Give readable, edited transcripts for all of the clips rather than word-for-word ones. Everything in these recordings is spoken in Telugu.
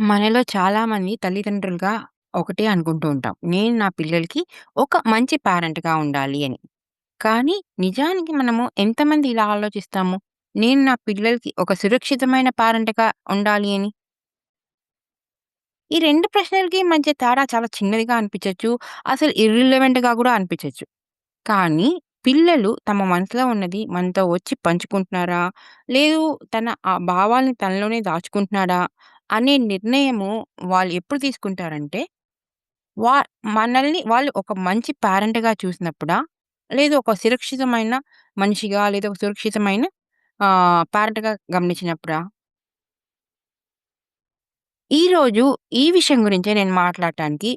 మనలో చాలామంది తల్లిదండ్రులుగా ఒకటే అనుకుంటూ ఉంటాం. నేను నా పిల్లలకి ఒక మంచి పేరెంట్‌గా ఉండాలి అని. కానీ నిజానికి మనము ఎంతమంది ఇలా ఆలోచిస్తాము? నేను నా పిల్లలకి ఒక సురక్షితమైన పేరెంట్‌గా ఉండాలి అని. ఈ 2 ప్రశ్నలకి మధ్య తేడా చాలా చిన్నదిగా అనిపించొచ్చు. అసలు ఇర్రిలెవెంట్‌గా గూడా అనిపించొచ్చు. కానీ పిల్లలు తమ మనసులో ఉన్నది మనతో వచ్చి పంచుకుంటున్నారా? లేదు తన ఆ భావాల్ని తనలోనే దాచుకుంటున్నాడా? అనే నిర్ణయము వాళ్ళు ఎప్పుడు తీసుకుంటారంటే, వా మనల్ని వాళ్ళు ఒక మంచి పేరెంట్‌గా చూసినప్పుడా? లేదు ఒక సురక్షితమైన మనిషిగా, లేదా ఒక సురక్షితమైన పేరెంట్‌గా గమనించినప్పుడా? ఈరోజు ఈ విషయం గురించే నేను మాట్లాడటానికి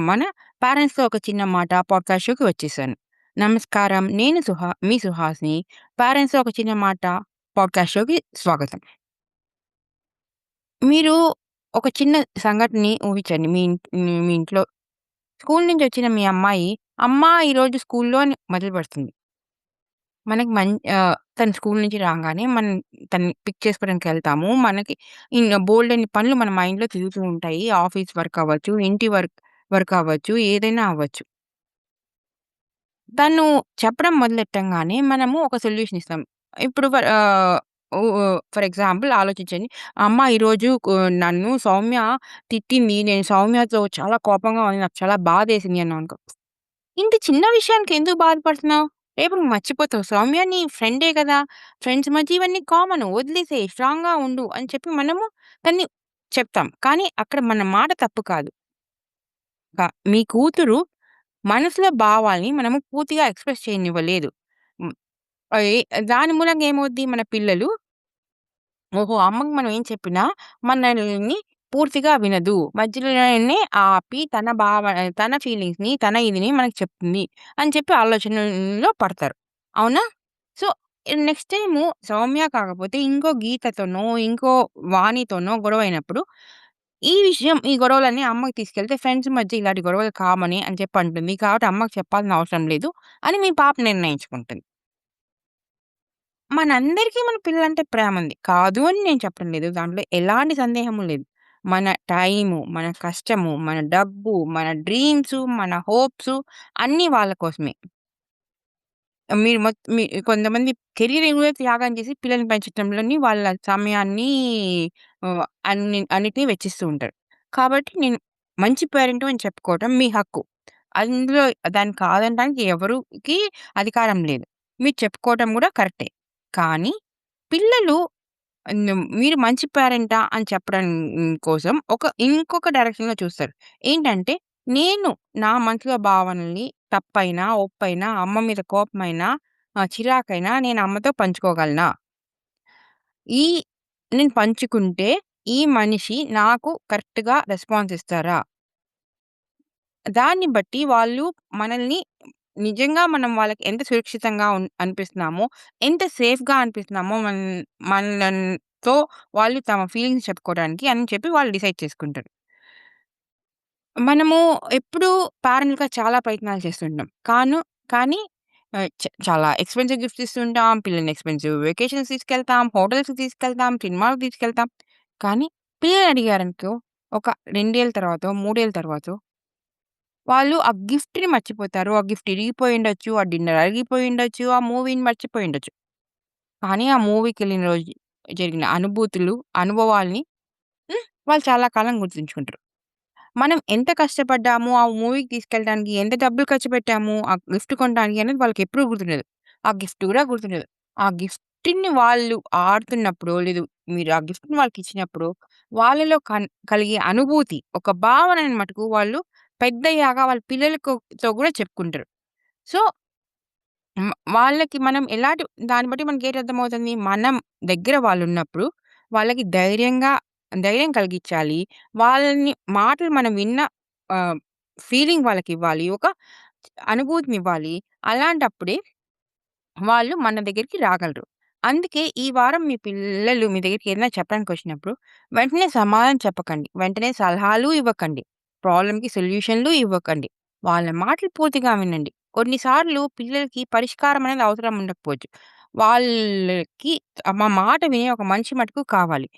మన పేరెంట్స్‌తో ఒక చిన్న మాట పాడ్‌కాస్ట్ షోకి వచ్చేసాను. నమస్కారం. నేను మీ సుహాస్‌ని. పేరెంట్స్‌తో ఒక చిన్న మాట పాడ్‌కాస్ట్ షోకి స్వాగతం. మీరు ఒక చిన్న సంఘటనని ఊహించండి. మీ ఇంట్లో స్కూలు నుంచొచ్చిన మీ అమ్మాయి, "అమ్మా ఈరోజు స్కూలులో" అని మొదలుపెడుతుంది. మనకి తను స్కూలు నుంచి రాంగానే మనం తనని పిక్ చేసుకోవడానికెళ్తాము. మనకి బోలెడన్ని పనులు మన మైండ్‌లో తిరుగుతూ ఉంటాయి. ఆఫీస్ వర్క్ అవ్వచ్చు, ఇంటి వర్క్ అవ్వచ్చు, ఏదైనా అవ్వచ్చు. తను చెప్పడం మొదలెట్టంగానే మనము ఒక సొల్యూషన్ ఇస్తాం. ఇప్పుడు ఫర్ ఎగ్జాంపుల్ ఆలోచించండి. అమ్మ ఈరోజు నన్ను సౌమ్య తిట్టింది. నేను సౌమ్యతో చాలా కోపంగా ఉంది. నాకు చాలా బాధేసింది అన్నామనుకో. ఇంత చిన్న విషయానికి ఎందుకు బాధపడుతున్నావు? రేపు నువ్వు మర్చిపోతావు. సౌమ్య నీ ఫ్రెండే కదా! ఫ్రెండ్స్ మధ్య ఇవన్నీ కామన్. వదిలేసేయి. స్ట్రాంగ్‌గా ఉండు అని చెప్పి మనము దాన్ని చెప్తాం. కానీ అక్కడ మన మాట తప్పు కాదు. మీ కూతురు మనసులో భావాల్ని మనము పూర్తిగా ఎక్స్‌ప్రెస్ చేయనివ్వలేదు. హ్మ్. అయి దాని మూలంగా ఏమవుద్ది మన పిల్లలు, ఓహో! అమ్మకి మనం ఏం చెప్పినా మనల్ని పూర్తిగా వినదు. మధ్యలోనే ఆపి తన ఫీలింగ్స్‌ని, తన ఇదిని మనకు చెప్తుంది అని చెప్పి ఆలోచనలో పడతారు. అవునా? సో, నెక్స్ట్ టైము సౌమ్య కాకపోతే ఇంకో గీతతోనో, ఇంకో వాణితోనో గొడవయినప్పుడు, ఈ గొడవలన్నీ అమ్మకి తీసుకెళ్తే ఫ్రెండ్స్ మధ్య ఇలాంటి గొడవలు కామనే అని చెప్పి అంటుంది. కాబట్టి అమ్మకి చెప్పాల్సిన అవసరం లేదు అని మీ పాప నిర్ణయించుకుంటుంది. మనందరికీ మన పిల్లలంటే ప్రేముంది. కాదు అని నేను చెప్పడం లేదు. దాంట్లో ఎలాంటి సందేహము లేదు. మన టైము, మన కష్టము, మన డబ్బు, మన డ్రీమ్సు, మన హోప్సు అన్నీ వాళ్ళ కోసమే. మీరు కొంతమంది కెరీర్ కూడా త్యాగం చేసి పిల్లల్ని పెంచటంలోని వాళ్ళ సమయాన్ని అన్నిటిని వెచ్చిస్తూ ఉంటారు. కాబట్టి నేను మంచి పేరెంటు అని చెప్పుకోవటం మీ హక్కు. అందులో దాన్ని కాదనడానికి ఎవరికీ అధికారం లేదు. మీరు చెప్పుకోవటం కూడా కరెక్టే. కానీ పిల్లలు మీరు మంచి పేరెంటా అని చెప్పడం కోసం ఇంకొక డైరెక్షన్‌లో చూస్తారు. ఏంటంటే, నేను నా మనసులో భావనల్ని తప్పైనా, ఒప్పైనా, అమ్మ మీద కోపమైనా, చిరాకైనా నేను అమ్మతో పంచుకోగలనా? ఈ నేను పంచుకుంటే ఈ మనిషి నాకు కరెక్ట్‌గా రెస్పాన్స్ ఇస్తారా? దాన్ని బట్టి వాళ్ళు మనల్ని నిజంగా మనం వాళ్ళకి ఎంత సురక్షితంగా అనిపిస్తున్నామో, ఎంత సేఫ్‌గా అనిపిస్తున్నామో మనతో వాళ్ళు తమ ఫీలింగ్స్ చెప్పుకోవడానికి అని చెప్పి వాళ్ళు డిసైడ్ చేసుకుంటారు. మనము ఎప్పుడూ పేరెంట్‌గా చాలా ప్రయత్నాలు చేస్తుంటాం. కానీ చాలా ఎక్స్‌పెన్సివ్ గిఫ్ట్స్ ఇస్తుంటాం. పిల్లల్ని ఎక్స్‌పెన్సివ్ వెకేషన్స్ తీసుకెళ్తాం. హోటల్స్‌కి తీసుకెళ్తాం. సినిమాలకు తీసుకెళ్తాం. కానీ పిల్లలు అడిగారనుకో ఒక 2 ఏళ్ల తర్వాతో, 3 ఏళ్ల తర్వాతో వాళ్ళు ఆ గిఫ్ట్‌ని మర్చిపోతారు. ఆ గిఫ్ట్ ఇరిగిపోయుండొచ్చు. ఆ డిన్నర్ అరిగిపోయుండొచ్చు. ఆ మూవీని మర్చిపోయుండొచ్చు. కానీ ఆ మూవీకెళ్ళిన రోజు జరిగిన అనుభూతులు, అనుభవాల్ని వాళ్ళు చాలా కాలం గుర్తుంచుకుంటారు. మనం ఎంత కష్టపడ్డాము, ఆ మూవీకి తీసుకెళ్ళడానికి ఎంత డబ్బులు ఖర్చు పెట్టాము, ఆ గిఫ్ట్ కొనడానికి అనేది వాళ్ళకెప్పుడూ గుర్తుండదు. ఆ గిఫ్ట్ గూడా గుర్తుండదు. ఆ గిఫ్ట్‌ని వాళ్ళు ఆడుతున్నప్పుడో, లేదు మీరు ఆ గిఫ్ట్‌ని వాళ్ళకిచ్చినప్పుడు, వాళ్ళలో కలిగే అనుభూతి, ఒక భావనని మటుకు వాళ్ళు పెద్దయ్యాక వాళ్ళ తో గూడా చెప్పుకుంటారు. సో, వాళ్ళకి మనం ఎలాంటి దాన్ని బట్టి మనకేటి అర్థమవుతుంది, మనం దగ్గర వాళ్ళున్నప్పుడు వాళ్ళకి ధైర్యం కలిగిచ్చాలి. వాళ్ళని మాటలు మనం విన్న ఆహ్, ఫీలింగ్ వాళ్ళకివ్వాలి. ఒక అనుభూతినివ్వాలి. అలాంటప్పుడే వాళ్ళు మన దగ్గరికి రాగలరు. అందుకే ఈ వారం మీ పిల్లలు మీ దగ్గరికి ఏదైనా చెప్పడానికొచ్చినప్పుడు వెంటనే సమాధానం చెప్పకండి. వెంటనే సలహాలు ఇవ్వకండి. ప్రాబ్లమ్‌కి సొల్యూషన్‌లు ఇవ్వకండి. వాళ్ళ మాటలు పూర్తిగా వినండి. కొన్నిసార్లు పిల్లలకి పరిష్కారం అనేది అవసరం ఉండకపోవచ్చు. వాళ్ళకి మా మాట వినే ఒక మనిషి మటుకు కావాలి.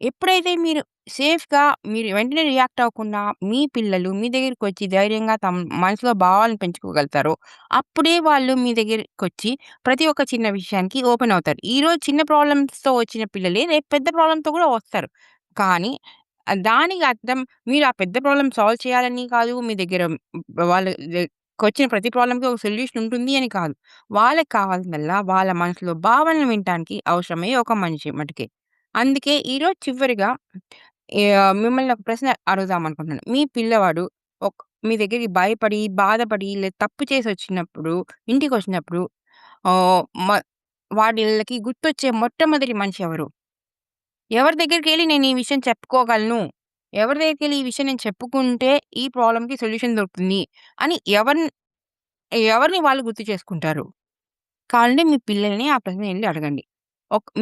ఎప్పుడైతే మీరు సేఫ్‌గా మీరు వెంటనే రియాక్ట్ అవ్వకుండా మీ పిల్లలు మీ దగ్గరికొచ్చి ధైర్యంగా తమ మనసులో భావాలను పెంచుకోగలుగుతారో, అప్పుడే వాళ్ళు మీ దగ్గరికొచ్చి ప్రతి ఒక్క చిన్న విషయానికి ఓపెన్ అవుతారు. ఈరోజు చిన్న ప్రాబ్లమ్స్‌తో వచ్చిన పిల్లలే రేపు పెద్ద ప్రాబ్లమ్‌తో కూడా వస్తారు. కానీ దానికి అర్థం మీరు ఆ పెద్ద ప్రాబ్లమ్ సాల్వ్ చేయాలని కాదు. మీ దగ్గర వాళ్ళ కొచ్చిన ప్రతి ప్రాబ్లమ్‌కి ఒక సొల్యూషన్ ఉంటుంది అని కాదు. వాళ్ళకి కావాల్సిందల్లా వాళ్ళ మనసులో భావనలు వినటానికి అవసరమే ఒక మనిషి మటికే. అందుకే ఈరోజు చివరిగా మిమ్మల్ని ఒక ప్రశ్న అడుగుదామనుకుంటున్నాను. మీ పిల్లవాడు మీ దగ్గరికి భయపడి, బాధపడి లేదా తప్పు చేసొచ్చినప్పుడు, ఇంటికొచ్చినప్పుడు ఆహ్, మ వాడిళ్ళకి గుర్తొచ్చే మొట్టమొదటి మనిషి ఎవరు? ఎవరి దగ్గరికెళ్లి నేను ఈ విషయం చెప్పుకోగలను? ఎవరి దగ్గరికెళ్లి ఈ విషయం నేను చెప్పుకుంటే ఈ ప్రాబ్లమ్‌కి సొల్యూషన్ దొరుకుతుంది అని ఎవరిని వాళ్ళు గుర్తు చేసుకుంటారు? కావాలంటే మీ పిల్లల్ని ఆ ప్రశ్న ఎళ్లి అడగండి.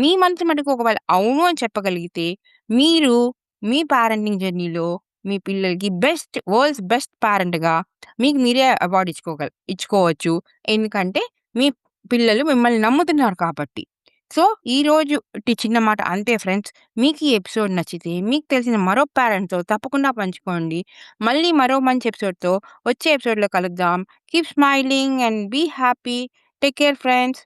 మీ మనసు మటుకు ఒకవేళ అవును అని చెప్పగలిగితే, మీరు మీ పేరెంటింగ్ జర్నీలో మీ పిల్లలకి వరల్డ్స్ బెస్ట్ పేరెంట్‌గా మీకు మీరే అవార్డ్ ఇచ్చుకోవచ్చు. ఎందుకంటే, మీ పిల్లలు మిమ్మల్ని నమ్ముతున్నారు కాబట్టి. సో, ఈరోజు చిన్న మాట అంతే ఫ్రెండ్స్. మీకు ఈ ఎపిసోడ్ నచ్చితే, మీకు తెలిసిన మరో పేరెంట్‌తో తప్పకుండా పంచుకోండి. మళ్ళీ మరో మంచి ఎపిసోడ్‌తో వచ్చే ఎపిసోడ్‌లో కలుద్దాం. Keep smiling and be happy. Take care friends.